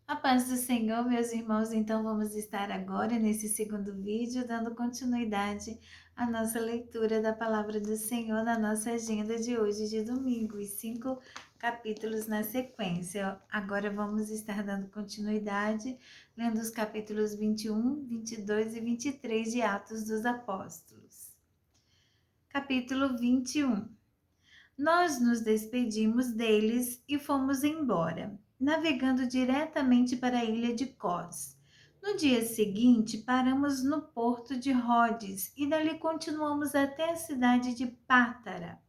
A paz do Senhor, meus irmãos, então vamos estar agora nesse segundo vídeo, dando continuidade à nossa leitura da palavra do Senhor na nossa agenda de hoje, de domingo, os 5 capítulos na sequência. Agora vamos estar dando continuidade, lendo os capítulos 21, 22 e 23 de Atos dos Apóstolos. Capítulo 21. Nós nos despedimos deles e fomos embora, navegando diretamente para a ilha de Cós. No dia seguinte, paramos no porto de Rhodes e dali continuamos até a cidade de Pátara,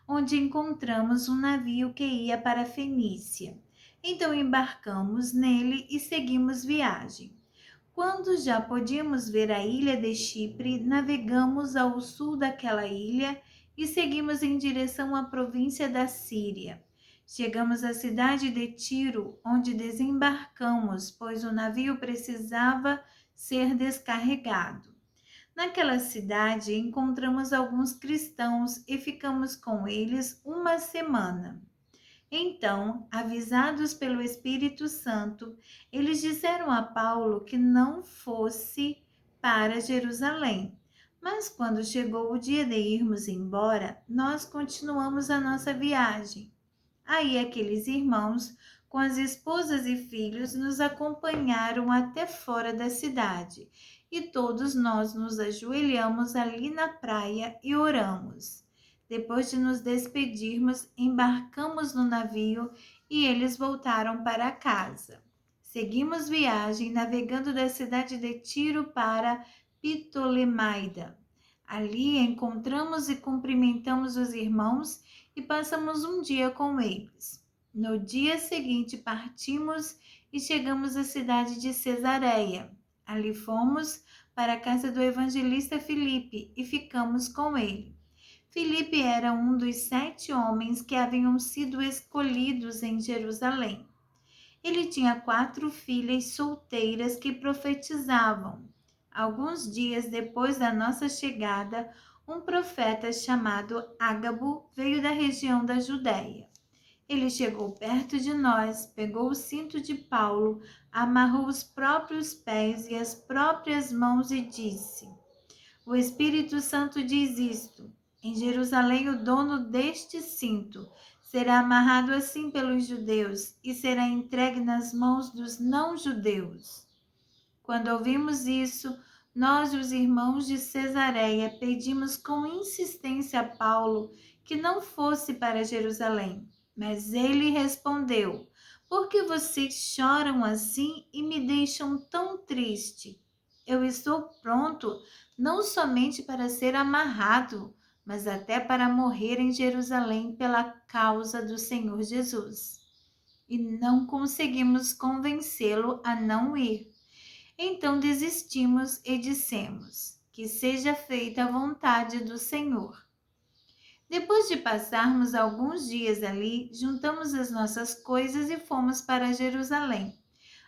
onde encontramos um navio que ia para a Fenícia. Então embarcamos nele e seguimos viagem. Quando já podíamos ver a ilha de Chipre, navegamos ao sul daquela ilha e seguimos em direção à província da Síria. Chegamos à cidade de Tiro, onde desembarcamos, pois o navio precisava ser descarregado. Naquela cidade encontramos alguns cristãos e ficamos com eles uma semana. Então, avisados pelo Espírito Santo, eles disseram a Paulo que não fosse para Jerusalém. Mas quando chegou o dia de irmos embora, nós continuamos a nossa viagem. Aí aqueles irmãos, com as esposas e filhos, nos acompanharam até fora da cidade, e todos nós nos ajoelhamos ali na praia e oramos. Depois de nos despedirmos, embarcamos no navio e eles voltaram para casa. Seguimos viagem, navegando da cidade de Tiro para Ptolemaida. Ali encontramos e cumprimentamos os irmãos e passamos um dia com eles. No dia seguinte partimos e chegamos à cidade de Cesareia. Ali fomos para a casa do evangelista Filipe e ficamos com ele. Filipe era um dos 7 homens que haviam sido escolhidos em Jerusalém. Ele tinha 4 filhas solteiras que profetizavam. Alguns dias depois da nossa chegada, um profeta chamado Ágabo veio da região da Judéia. Ele chegou perto de nós, pegou o cinto de Paulo, amarrou os próprios pés e as próprias mãos e disse: O Espírito Santo diz isto: em Jerusalém o dono deste cinto será amarrado assim pelos judeus e será entregue nas mãos dos não-judeus. Quando ouvimos isso, nós e os irmãos de Cesareia pedimos com insistência a Paulo que não fosse para Jerusalém. Mas ele respondeu: Por que vocês choram assim e me deixam tão triste? Eu estou pronto não somente para ser amarrado, mas até para morrer em Jerusalém pela causa do Senhor Jesus. E não conseguimos convencê-lo a não ir. Então desistimos e dissemos: Que seja feita a vontade do Senhor. Depois de passarmos alguns dias ali, juntamos as nossas coisas e fomos para Jerusalém.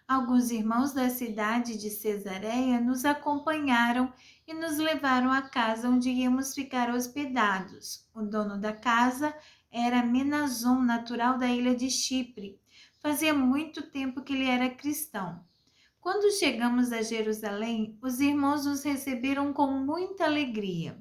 Alguns irmãos da cidade de Cesareia nos acompanharam e nos levaram à casa onde íamos ficar hospedados. O dono da casa era Menazon, natural da ilha de Chipre. Fazia muito tempo que ele era cristão. Quando chegamos a Jerusalém, os irmãos nos receberam com muita alegria.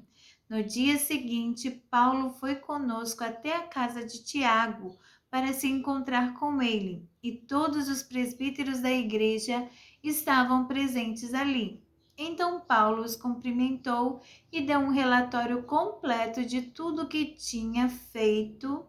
No dia seguinte, Paulo foi conosco até a casa de Tiago para se encontrar com ele, e todos os presbíteros da igreja estavam presentes ali. Então Paulo os cumprimentou e deu um relatório completo de tudo que tinha feito,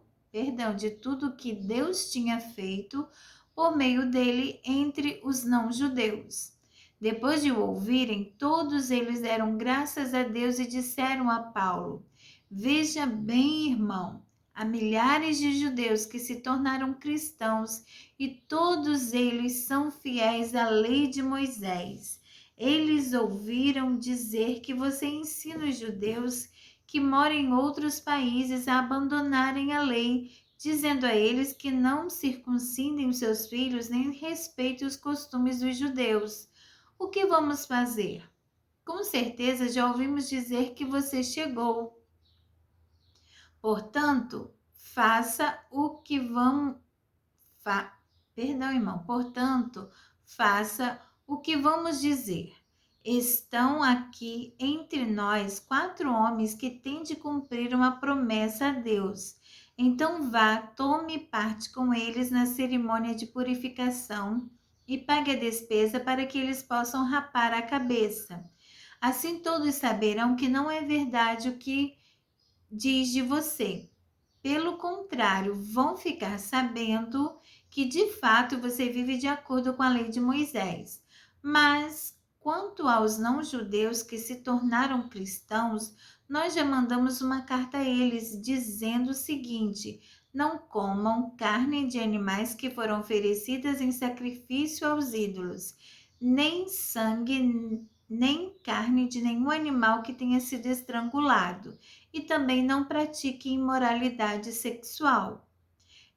de tudo que Deus tinha feito por meio dele entre os não-judeus. Depois de o ouvirem, todos eles deram graças a Deus e disseram a Paulo: Veja bem, irmão, há milhares de judeus que se tornaram cristãos e todos eles são fiéis à lei de Moisés. Eles ouviram dizer que você ensina os judeus que moram em outros países a abandonarem a lei, dizendo a eles que não circuncidem os seus filhos nem respeitem os costumes dos judeus. O que vamos fazer? Com certeza já ouvimos dizer que você chegou. Portanto, faça o que vamos Perdão, irmão. Portanto, faça o que vamos dizer. Estão aqui entre nós 4 homens que têm de cumprir uma promessa a Deus. Então vá, tome parte com eles na cerimônia de purificação e pague a despesa para que eles possam rapar a cabeça. Assim todos saberão que não é verdade o que diz de você. Pelo contrário, vão ficar sabendo que de fato você vive de acordo com a lei de Moisés. Mas quanto aos não-judeus que se tornaram cristãos, nós já mandamos uma carta a eles dizendo o seguinte: não comam carne de animais que foram oferecidas em sacrifício aos ídolos, nem sangue, nem carne de nenhum animal que tenha sido estrangulado, e também não pratique imoralidade sexual.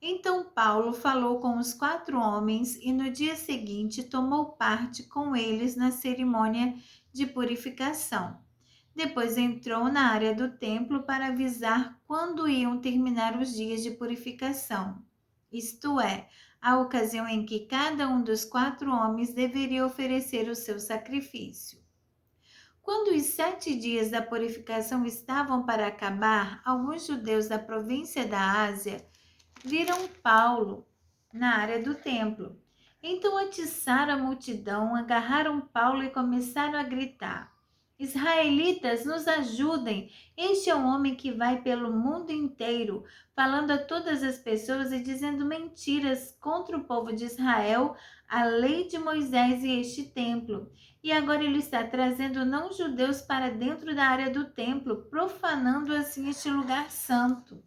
Então Paulo falou com os 4 homens e no dia seguinte tomou parte com eles na cerimônia de purificação. Depois entrou na área do templo para avisar quando iam terminar os dias de purificação, isto é, a ocasião em que cada um dos 4 homens deveria oferecer o seu sacrifício. Quando os 7 dias da purificação estavam para acabar, alguns judeus da província da Ásia viram Paulo na área do templo. Então atiçaram a multidão, agarraram Paulo e começaram a gritar: Israelitas, nos ajudem! Este é um homem que vai pelo mundo inteiro, falando a todas as pessoas e dizendo mentiras contra o povo de Israel, a lei de Moisés e este templo. E agora ele está trazendo não-judeus para dentro da área do templo, profanando assim este lugar santo.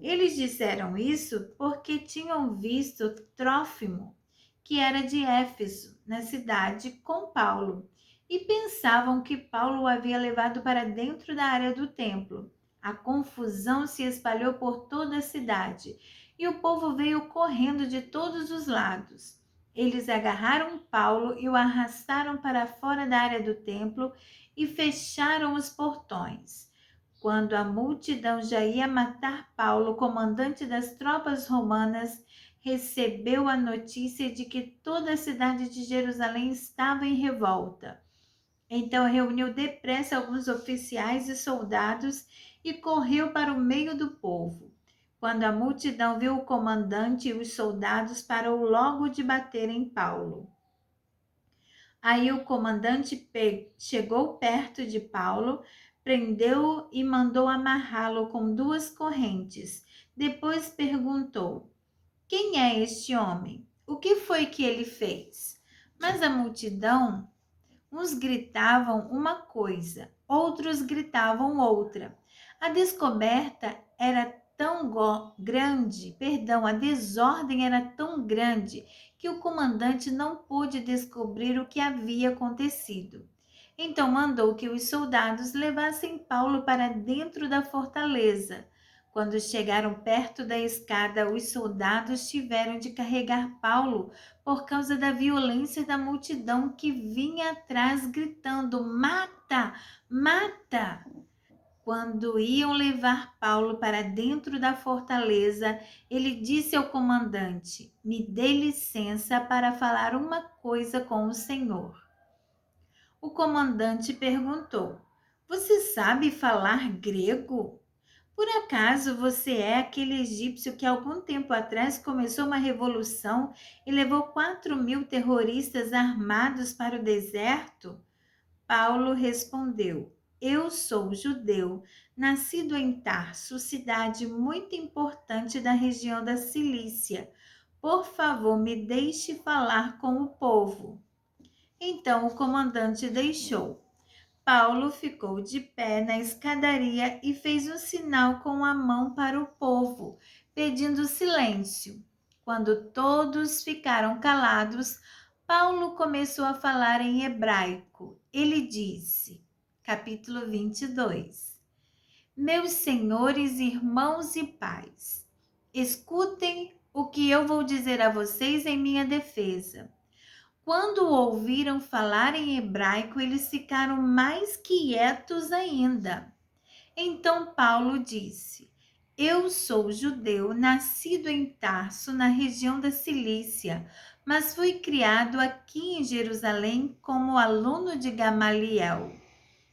Eles disseram isso porque tinham visto Trófimo, que era de Éfeso, na cidade, com Paulo, e pensavam que Paulo o havia levado para dentro da área do templo. A confusão se espalhou por toda a cidade e o povo veio correndo de todos os lados. Eles agarraram Paulo e o arrastaram para fora da área do templo e fecharam os portões. Quando a multidão já ia matar Paulo, o comandante das tropas romanas recebeu a notícia de que toda a cidade de Jerusalém estava em revolta. Então reuniu depressa alguns oficiais e soldados e correu para o meio do povo. Quando a multidão viu o comandante e os soldados, parou logo de bater em Paulo. Aí o comandante chegou perto de Paulo, prendeu-o e mandou amarrá-lo com 2 correntes. Depois perguntou: quem é este homem? O que foi que ele fez? Mas a multidão, uns gritavam uma coisa, outros gritavam outra. A descoberta era a desordem era tão grande que o comandante não pôde descobrir o que havia acontecido. Então mandou que os soldados levassem Paulo para dentro da fortaleza. Quando chegaram perto da escada, os soldados tiveram de carregar Paulo por causa da violência da multidão que vinha atrás gritando: mata, mata! Quando iam levar Paulo para dentro da fortaleza, ele disse ao comandante: me dê licença para falar uma coisa com o senhor. O comandante perguntou: você sabe falar grego? Por acaso você é aquele egípcio que algum tempo atrás começou uma revolução e levou 4.000 terroristas armados para o deserto? Paulo respondeu: eu sou judeu, nascido em Tarso, cidade muito importante da região da Cilícia. Por favor, me deixe falar com o povo. Então o comandante deixou. Paulo ficou de pé na escadaria e fez um sinal com a mão para o povo, pedindo silêncio. Quando todos ficaram calados, Paulo começou a falar em hebraico. Ele disse, capítulo 22: meus senhores, irmãos e pais, escutem o que eu vou dizer a vocês em minha defesa. Quando o ouviram falar em hebraico, eles ficaram mais quietos ainda. Então Paulo disse: Eu sou judeu, nascido em Tarso, na região da Cilícia, mas fui criado aqui em Jerusalém como aluno de Gamaliel.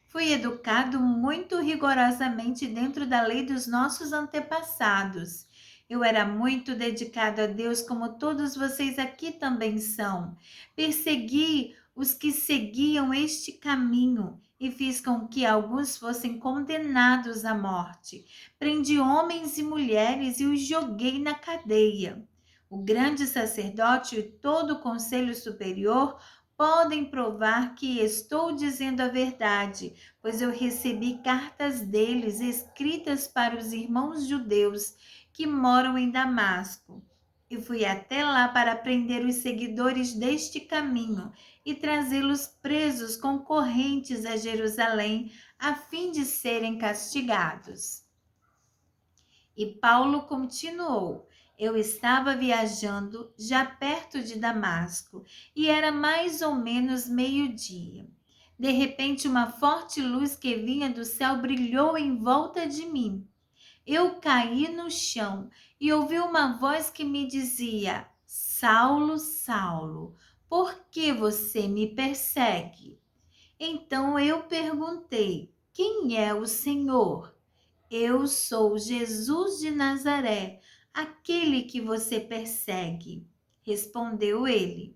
Fui educado muito rigorosamente dentro da lei dos nossos antepassados. Eu era muito dedicado a Deus, como todos vocês aqui também são. Persegui os que seguiam este caminho e fiz com que alguns fossem condenados à morte. Prendi homens e mulheres e os joguei na cadeia. O grande sacerdote e todo o conselho superior podem provar que estou dizendo a verdade, pois eu recebi cartas deles escritas para os irmãos judeus que moram em Damasco. E fui até lá para prender os seguidores deste caminho e trazê-los presos com correntes a Jerusalém, a fim de serem castigados. E Paulo continuou: eu estava viajando já perto de Damasco e era mais ou menos meio-dia. De repente, uma forte luz que vinha do céu brilhou em volta de mim. Eu caí no chão e ouvi uma voz que me dizia: Saulo, Saulo, por que você me persegue? Então eu perguntei: quem é o Senhor? Eu sou Jesus de Nazaré, aquele que você persegue. Respondeu ele.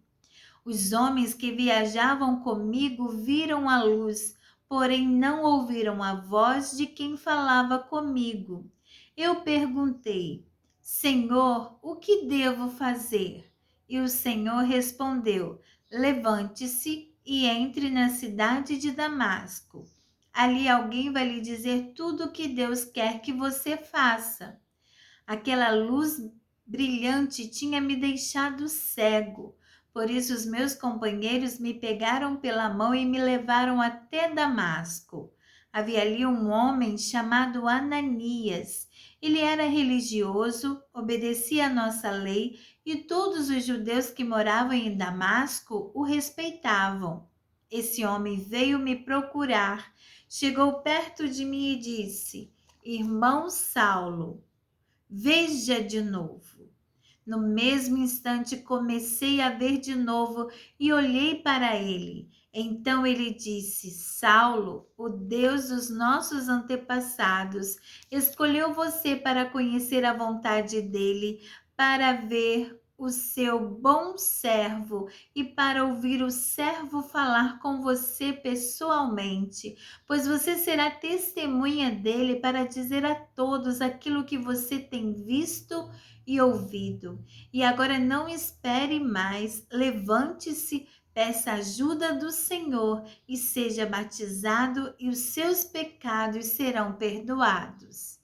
Os homens que viajavam comigo viram a luz, porém não ouviram a voz de quem falava comigo. Eu perguntei: Senhor, o que devo fazer? E o Senhor respondeu: levante-se e entre na cidade de Damasco. Ali alguém vai lhe dizer tudo o que Deus quer que você faça. Aquela luz brilhante tinha me deixado cego. Por isso os meus companheiros me pegaram pela mão e me levaram até Damasco. Havia ali um homem chamado Ananias. Ele era religioso, obedecia à nossa lei e todos os judeus que moravam em Damasco o respeitavam. Esse homem veio me procurar, chegou perto de mim e disse: Irmão Saulo, veja de novo. No mesmo instante comecei a ver de novo e olhei para ele. Então ele disse: Saulo, o Deus dos nossos antepassados, escolheu você para conhecer a vontade dele, para ver o seu bom servo e para ouvir o servo falar com você pessoalmente, pois você será testemunha dele para dizer a todos aquilo que você tem visto e ouvido. E agora não espere mais, levante-se, peça ajuda do Senhor e seja batizado e os seus pecados serão perdoados.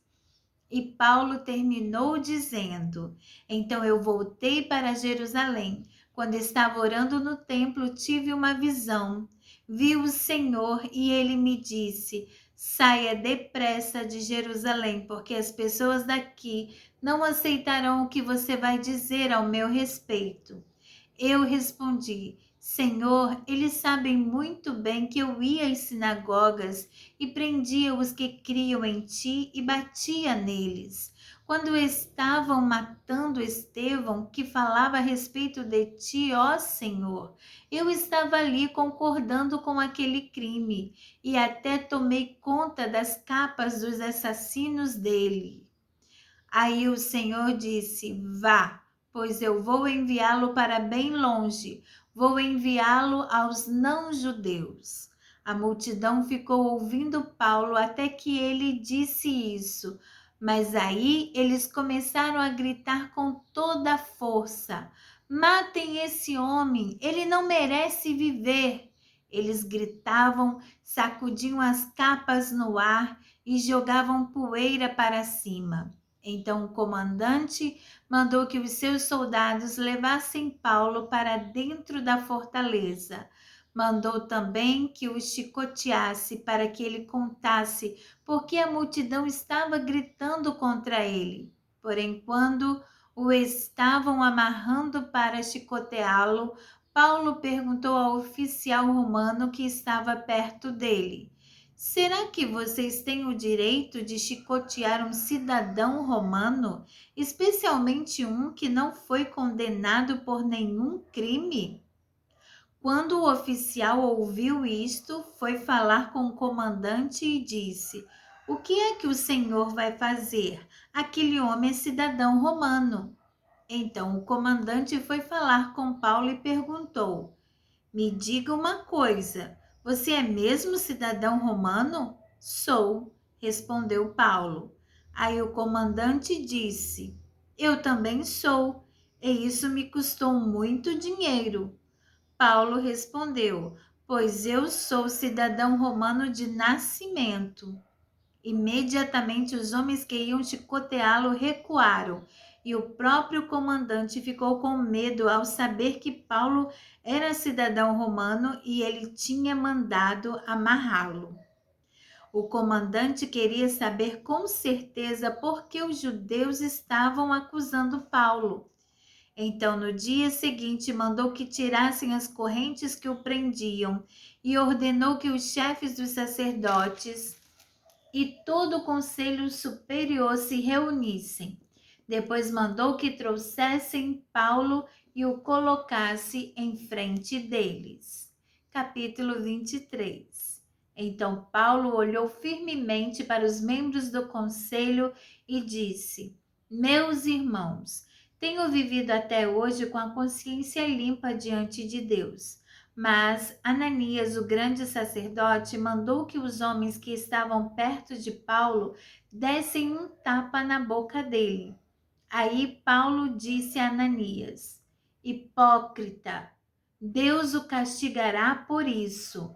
E Paulo terminou dizendo: então eu voltei para Jerusalém. Quando estava orando no templo, tive uma visão. Vi o Senhor e ele me disse: saia depressa de Jerusalém, porque as pessoas daqui não aceitarão o que você vai dizer ao meu respeito. Eu respondi: Senhor, eles sabem muito bem que eu ia às sinagogas e prendia os que criam em ti e batia neles. Quando estavam matando Estevão, que falava a respeito de ti, ó Senhor, eu estava ali concordando com aquele crime e até tomei conta das capas dos assassinos dele. Aí o Senhor disse: vá, pois eu vou enviá-lo para bem longe, vou enviá-lo aos não-judeus. A multidão ficou ouvindo Paulo até que ele disse isso, mas aí eles começaram a gritar com toda a força: matem esse homem, ele não merece viver. Eles gritavam, sacudiam as capas no ar e jogavam poeira para cima. Então o comandante mandou que os seus soldados levassem Paulo para dentro da fortaleza. Mandou também que o chicoteasse para que ele contasse porque a multidão estava gritando contra ele. Porém, quando o estavam amarrando para chicoteá-lo, Paulo perguntou ao oficial romano que estava perto dele: Será que vocês têm o direito de chicotear um cidadão romano, especialmente um que não foi condenado por nenhum crime? Quando o oficial ouviu isto, foi falar com o comandante e disse: O que é que o senhor vai fazer? Aquele homem é cidadão romano. Então o comandante foi falar com Paulo e perguntou: Me diga uma coisa, você é mesmo cidadão romano? Sou, respondeu Paulo. Aí o comandante disse: Eu também sou, e isso me custou muito dinheiro. Paulo respondeu: Pois eu sou cidadão romano de nascimento. Imediatamente os homens que iam chicoteá-lo recuaram, e o próprio comandante ficou com medo ao saber que Paulo era cidadão romano e ele tinha mandado amarrá-lo. O comandante queria saber com certeza por que os judeus estavam acusando Paulo. Então, no dia seguinte, mandou que tirassem as correntes que o prendiam e ordenou que os chefes dos sacerdotes e todo o conselho superior se reunissem. Depois mandou que trouxessem Paulo e o colocasse em frente deles. Capítulo 23. Então Paulo olhou firmemente para os membros do conselho e disse: Meus irmãos, tenho vivido até hoje com a consciência limpa diante de Deus. Mas Ananias, o grande sacerdote, mandou que os homens que estavam perto de Paulo dessem um tapa na boca dele. Aí Paulo disse a Ananias: Hipócrita, Deus o castigará por isso.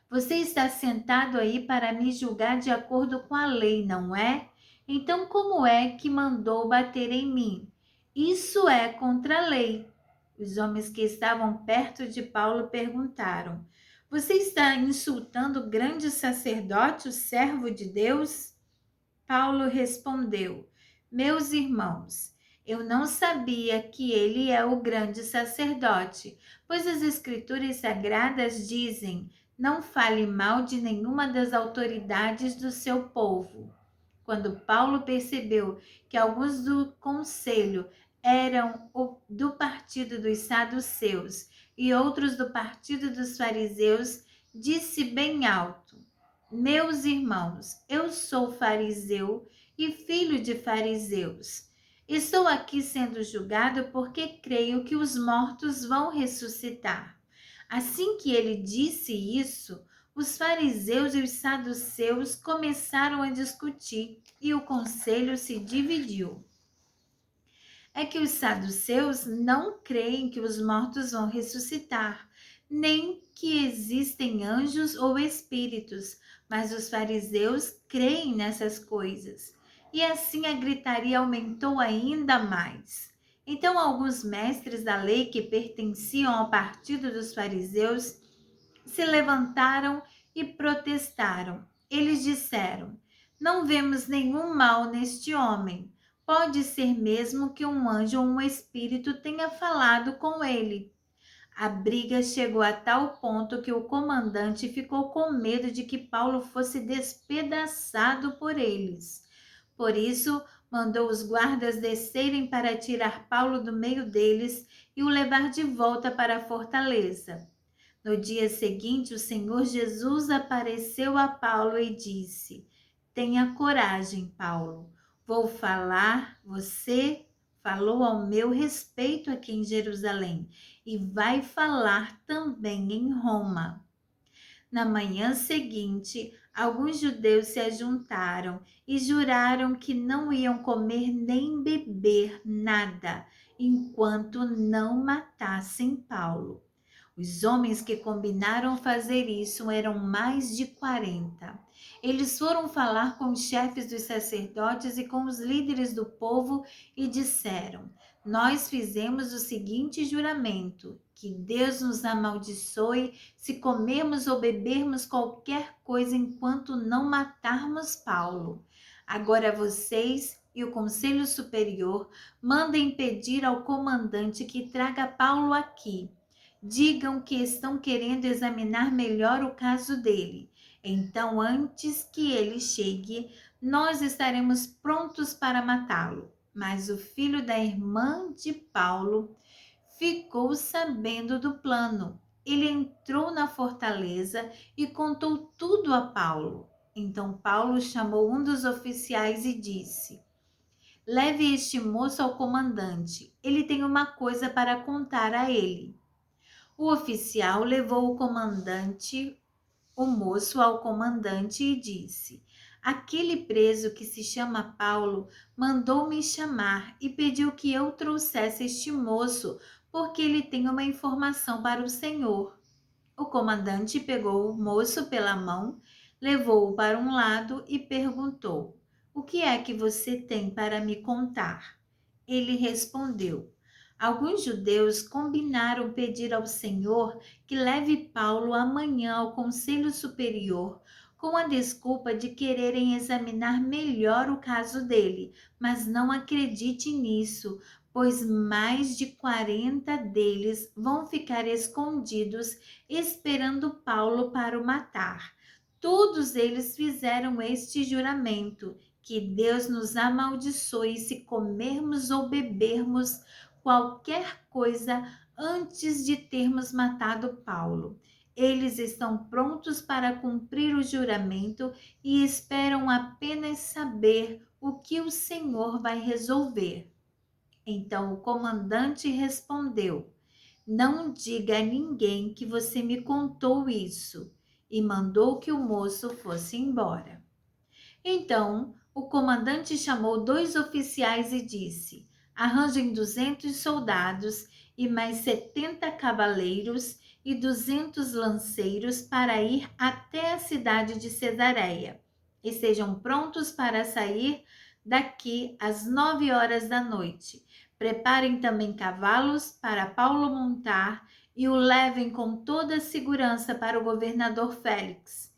Você está sentado aí para me julgar de acordo com a lei, não é? Então, como é que mandou bater em mim? Isso é contra a lei. Os homens que estavam perto de Paulo perguntaram: Você está insultando o grande sacerdote, o servo de Deus? Paulo respondeu: Meus irmãos, eu não sabia que ele é o grande sacerdote, pois as Escrituras Sagradas dizem: Não fale mal de nenhuma das autoridades do seu povo. Quando Paulo percebeu que alguns do conselho eram do partido dos saduceus e outros do partido dos fariseus, disse bem alto: Meus irmãos, eu sou fariseu e filho de fariseus. Estou aqui sendo julgado porque creio que os mortos vão ressuscitar. Assim que ele disse isso, os fariseus e os saduceus começaram a discutir e o conselho se dividiu. É que os saduceus não creem que os mortos vão ressuscitar, nem que existem anjos ou espíritos, mas os fariseus creem nessas coisas. E assim a gritaria aumentou ainda mais. Então, alguns mestres da lei que pertenciam ao partido dos fariseus se levantaram e protestaram. Eles disseram: Não vemos nenhum mal neste homem. Pode ser mesmo que um anjo ou um espírito tenha falado com ele. A briga chegou a tal ponto que o comandante ficou com medo de que Paulo fosse despedaçado por eles. Por isso, mandou os guardas descerem para tirar Paulo do meio deles e o levar de volta para a fortaleza. No dia seguinte, o Senhor Jesus apareceu a Paulo e disse: Tenha coragem, Paulo. Vou falar, você falou ao meu respeito aqui em Jerusalém e vai falar também em Roma. Na manhã seguinte, alguns judeus se ajuntaram e juraram que não iam comer nem beber nada enquanto não matassem Paulo. Os homens que combinaram fazer isso eram mais de 40. Eles foram falar com os chefes dos sacerdotes e com os líderes do povo e disseram: Nós fizemos o seguinte juramento: que Deus nos amaldiçoe se comermos ou bebermos qualquer coisa enquanto não matarmos Paulo. Agora vocês e o Conselho Superior mandem pedir ao comandante que traga Paulo aqui. Digam que estão querendo examinar melhor o caso dele. Então, antes que ele chegue, nós estaremos prontos para matá-lo. Mas o filho da irmã de Paulo ficou sabendo do plano. Ele entrou na fortaleza e contou tudo a Paulo. Então Paulo chamou um dos oficiais e disse: Leve este moço ao comandante. Ele tem uma coisa para contar a ele. O oficial levou o moço ao comandante e disse: Aquele preso que se chama Paulo mandou me chamar e pediu que eu trouxesse este moço, porque ele tem uma informação para o senhor. O comandante pegou o moço pela mão, levou-o para um lado e perguntou: O que é que você tem para me contar? Ele respondeu: Alguns judeus combinaram pedir ao Senhor que leve Paulo amanhã ao Conselho Superior, com a desculpa de quererem examinar melhor o caso dele, mas não acredite nisso, pois mais de 40 deles vão ficar escondidos esperando Paulo para o matar. Todos eles fizeram este juramento: que Deus nos amaldiçoe se comermos ou bebermos qualquer coisa antes de termos matado Paulo. Eles estão prontos para cumprir o juramento e esperam apenas saber o que o Senhor vai resolver. Então o comandante respondeu: Não diga a ninguém que você me contou isso, e mandou que o moço fosse embora. Então o comandante chamou 2 oficiais e disse: Arranjem 200 soldados e mais 70 cavaleiros e 200 lanceiros para ir até a cidade de Cesareia. Estejam prontos para sair daqui às 9 horas da noite. Preparem também cavalos para Paulo montar e o levem com toda a segurança para o governador Félix.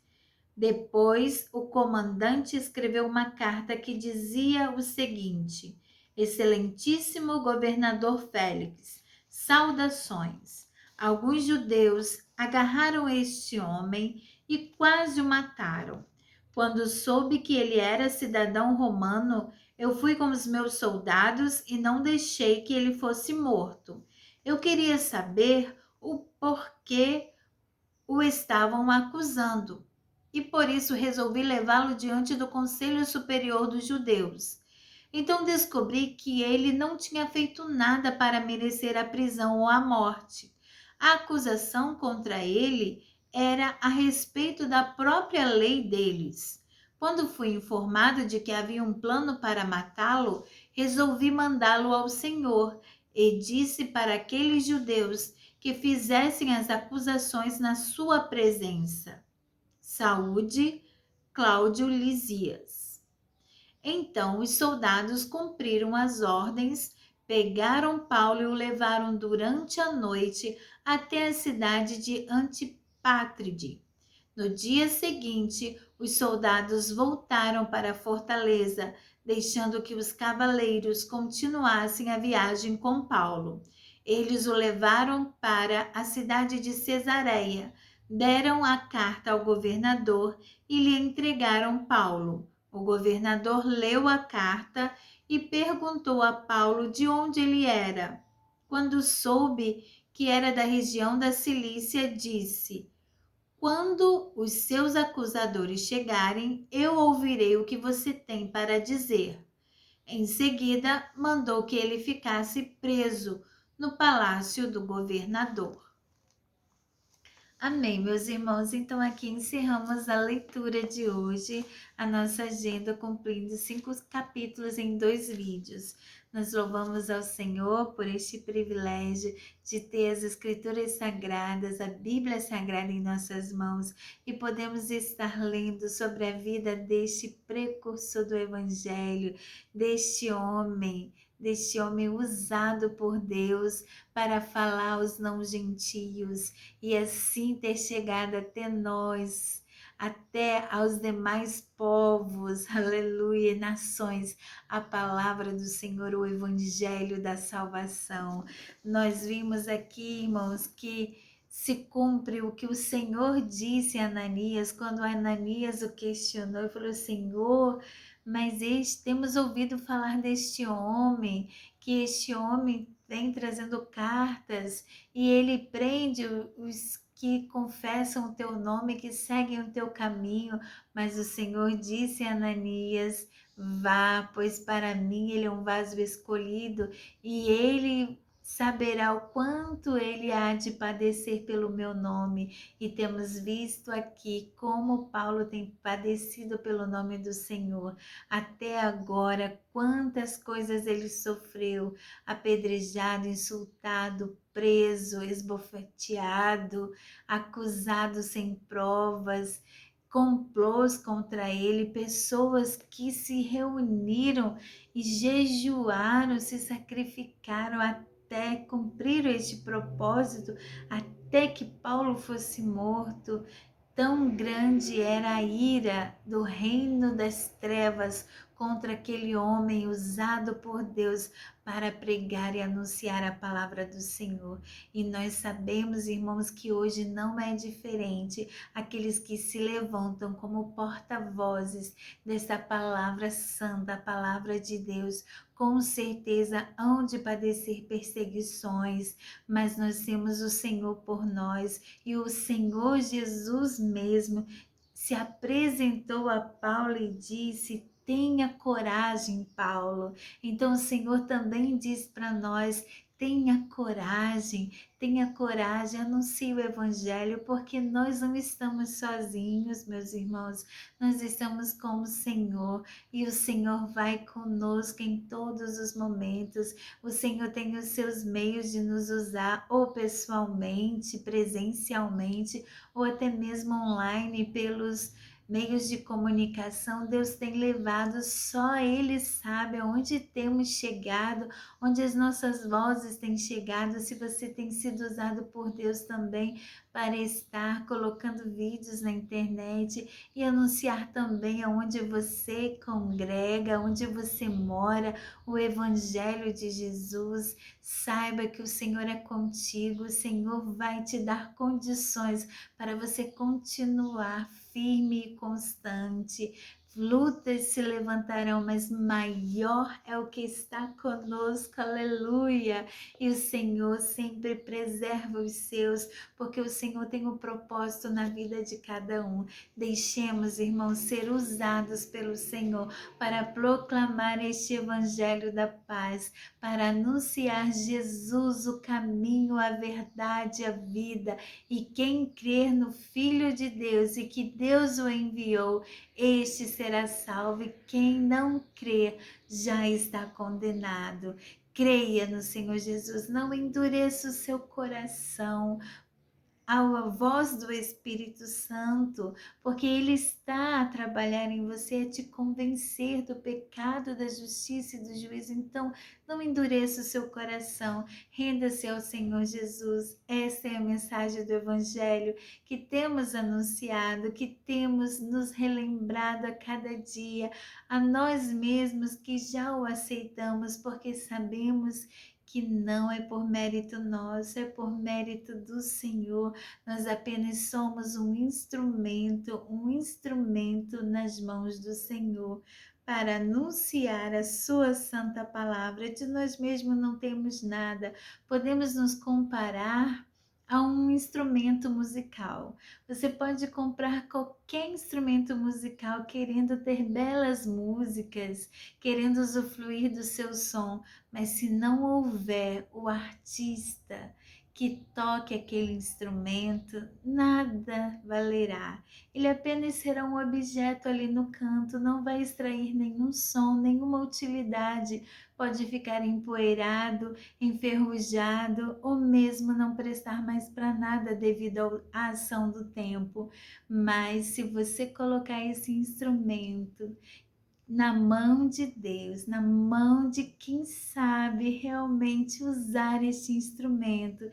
Depois, o comandante escreveu uma carta que dizia o seguinte: Excelentíssimo governador Félix, saudações. Alguns judeus agarraram este homem e quase o mataram. Quando soube que ele era cidadão romano, eu fui com os meus soldados e não deixei que ele fosse morto. Eu queria saber o porquê o estavam acusando e por isso resolvi levá-lo diante do Conselho Superior dos Judeus. Então descobri que ele não tinha feito nada para merecer a prisão ou a morte. A acusação contra ele era a respeito da própria lei deles. Quando fui informado de que havia um plano para matá-lo, resolvi mandá-lo ao Senhor e disse para aqueles judeus que fizessem as acusações na sua presença. Saúde, Cláudio Lisias. Então os soldados cumpriram as ordens, pegaram Paulo e o levaram durante a noite até a cidade de Antipátride. No dia seguinte, os soldados voltaram para a fortaleza, deixando que os cavaleiros continuassem a viagem com Paulo. Eles o levaram para a cidade de Cesareia, deram a carta ao governador e lhe entregaram Paulo. O governador leu a carta e perguntou a Paulo de onde ele era. Quando soube que era da região da Cilícia, disse: Quando os seus acusadores chegarem, eu ouvirei o que você tem para dizer. Em seguida, mandou que ele ficasse preso no palácio do governador. Amém, meus irmãos. Então, aqui encerramos a leitura de hoje, a nossa agenda cumprindo 5 capítulos em 2 vídeos. Nós louvamos ao Senhor por este privilégio de ter as Escrituras Sagradas, a Bíblia Sagrada em nossas mãos e podemos estar lendo sobre a vida deste precursor do Evangelho, deste homem usado por Deus para falar aos não gentios e assim ter chegado até nós, até aos demais povos, aleluia, nações, a palavra do Senhor, o evangelho da salvação. Nós vimos aqui, irmãos, que se cumpre o que o Senhor disse a Ananias, quando Ananias o questionou e falou: Senhor, mas temos ouvido falar deste homem, que este homem vem trazendo cartas e ele prende os que confessam o teu nome, que seguem o teu caminho. Mas o Senhor disse a Ananias: vá, pois para mim ele é um vaso escolhido e ele saberá o quanto ele há de padecer pelo meu nome. E temos visto aqui como Paulo tem padecido pelo nome do Senhor. Até agora, quantas coisas ele sofreu: apedrejado, insultado, preso, esbofeteado, acusado sem provas, complôs contra ele, pessoas que se reuniram e jejuaram, se sacrificaram até cumprir este propósito, até que Paulo fosse morto. Tão grande era a ira do reino das trevas contra aquele homem usado por Deus para pregar e anunciar a palavra do Senhor. E nós sabemos, irmãos, que hoje não é diferente. Aqueles que se levantam como porta-vozes dessa palavra santa, a palavra de Deus, com certeza hão de padecer perseguições, mas nós temos o Senhor por nós, e o Senhor Jesus mesmo se apresentou a Paulo e disse: tenha coragem, Paulo. Então o Senhor também diz para nós: tenha coragem, anuncie o Evangelho, porque nós não estamos sozinhos, meus irmãos, nós estamos com o Senhor e o Senhor vai conosco em todos os momentos. O Senhor tem os seus meios de nos usar, ou pessoalmente, presencialmente, ou até mesmo online, pelos meios de comunicação. Deus tem levado, só Ele sabe aonde temos chegado, onde as nossas vozes têm chegado. Se você tem sido usado por Deus também para estar colocando vídeos na internet e anunciar também aonde você congrega, onde você mora, o Evangelho de Jesus, saiba que o Senhor é contigo, o Senhor vai te dar condições para você continuar firme e constante. Lutas se levantarão, mas maior é o que está conosco, aleluia. E o Senhor sempre preserva os seus, porque o Senhor tem um propósito na vida de cada um. Deixemos, irmãos, ser usados pelo Senhor para proclamar este evangelho da paz, para anunciar Jesus, o caminho, a verdade, a vida. E quem crer no Filho de Deus e que Deus o enviou, este será salvo, e quem não crer já está condenado. Creia no Senhor Jesus, não endureça o seu coração à voz do Espírito Santo, porque Ele está a trabalhar em você, a te convencer do pecado, da justiça e do juízo. Então, não endureça o seu coração, renda-se ao Senhor Jesus. Essa é a mensagem do Evangelho que temos anunciado, que temos nos relembrado a cada dia, a nós mesmos que já o aceitamos, porque sabemos que não é por mérito nosso, é por mérito do Senhor. Nós apenas somos um instrumento nas mãos do Senhor para anunciar a sua santa palavra. De nós mesmos não temos nada. Podemos nos comparar a um instrumento musical. Você pode comprar qualquer instrumento musical querendo ter belas músicas, querendo usufruir do seu som, mas se não houver o artista que toque aquele instrumento, nada valerá. Ele apenas será um objeto ali no canto, não vai extrair nenhum som, nenhuma utilidade. Pode ficar empoeirado, enferrujado ou mesmo não prestar mais para nada devido à ação do tempo. Mas se você colocar esse instrumento na mão de Deus, na mão de quem sabe realmente usar este instrumento,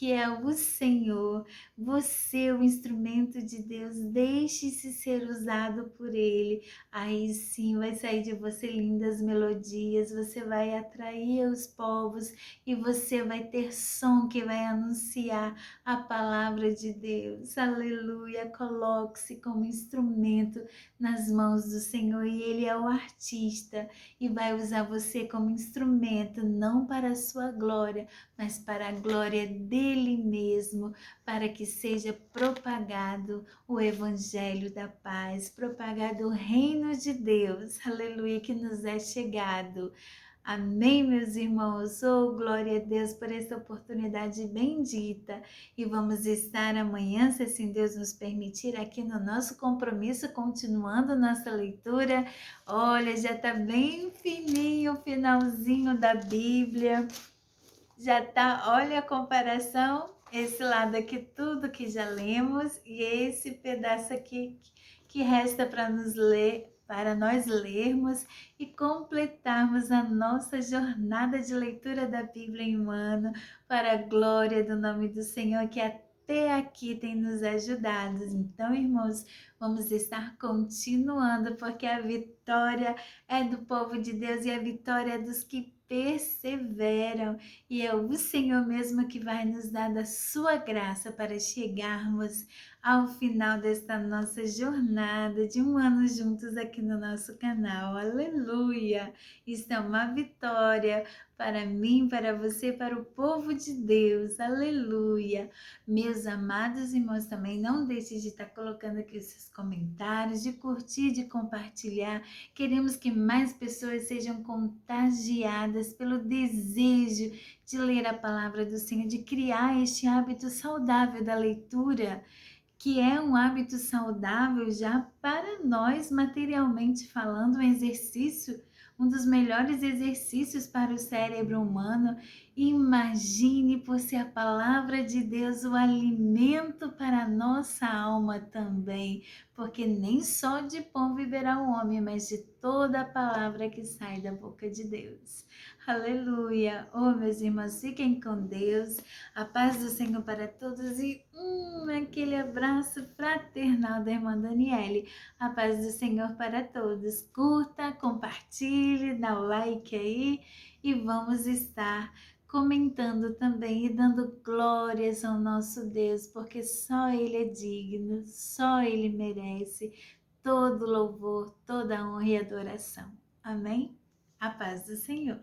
que é o Senhor. Você, o instrumento de Deus, deixe-se ser usado por Ele. Aí sim vai sair de você lindas melodias, você vai atrair os povos e você vai ter som que vai anunciar a palavra de Deus. Aleluia! Coloque-se como instrumento nas mãos do Senhor e Ele é o artista e vai usar você como instrumento, não para a sua glória, mas para a glória dele mesmo, para que seja propagado o evangelho da paz, propagado o reino de Deus, aleluia, que nos é chegado. Amém, meus irmãos. Oh, glória a Deus por essa oportunidade bendita. E vamos estar amanhã, se assim Deus nos permitir, aqui no nosso compromisso, continuando nossa leitura. Olha, já está bem fininho o finalzinho da Bíblia. Já tá, olha a comparação, esse lado aqui tudo que já lemos e esse pedaço aqui que resta para nos ler, para nós lermos e completarmos a nossa jornada de leitura da Bíblia em um ano, para a glória do nome do Senhor que até aqui tem nos ajudado. Então, irmãos, vamos estar continuando porque a vitória é do povo de Deus e a vitória é dos que perseveram. E é o Senhor mesmo que vai nos dar da sua graça para chegarmos ao final desta nossa jornada de um ano juntos aqui no nosso canal. Aleluia! Isso é uma vitória para mim, para você, para o povo de Deus. Aleluia! Meus amados irmãos, também não deixe de estar colocando aqui os seus comentários, de curtir, de compartilhar. Queremos que mais pessoas sejam contagiadas pelo desejo de ler a palavra do Senhor, de criar este hábito saudável da leitura, que é um hábito saudável já para nós, materialmente falando, um exercício, um dos melhores exercícios para o cérebro humano. Imagine por ser a palavra de Deus o alimento para a nossa alma também, porque nem só de pão viverá o homem, mas de toda a palavra que sai da boca de Deus. Aleluia! Oh, meus irmãos, fiquem com Deus. A paz do Senhor para todos e aquele abraço fraternal da irmã Daniele. A paz do Senhor para todos. Curta, compartilhe, dá o like aí e vamos estar comentando também e dando glórias ao nosso Deus, porque só Ele é digno, só Ele merece todo louvor, toda honra e adoração. Amém? A paz do Senhor.